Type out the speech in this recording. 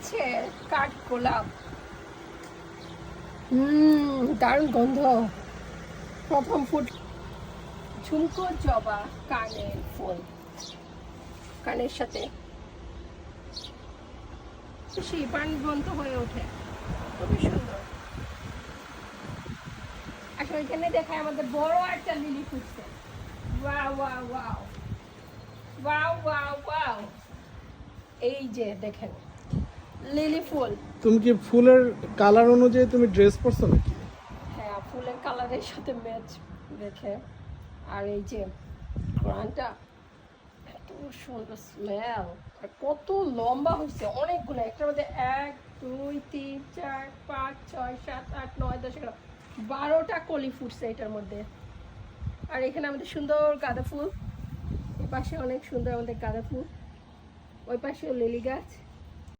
হচ্ছে কাঠগোলাপ। দারুণ গন্ধ। প্রথম ফুট ঝুমকো জবা, কানের ফুল, কানের সাথে সেই প্রাণবন্ত হয়ে ওঠে, খুবই সুন্দর। আসলে এখানে দেখায় আমাদের বড় একটা লিলি ফুটছে। Wow wow wow wow wow wow, এই যে দেখেন লিলি ফুল। তুমি কি ফুলের কালার অনুযায়ী তুমি ড্রেস পরছো নাকি? হ্যাঁ, ফুলের কালারের সাথে ম্যাচ দেখে। আর এই যে গ্রানটা এত সুন্দর স্মেল, আর কত লম্বা হয়েছে, অনেকগুলো। একটার মধ্যে 1 2 3 4 5 6 7 8 9 10 11 12টা কলি ফুটছে এটার মধ্যে। আর এখানে আমাদের সুন্দর গাঁদা ফুল, এই পাশে অনেক সুন্দর আমাদের গাঁদা ফুল, ওই পাশেও লিলি গাছ।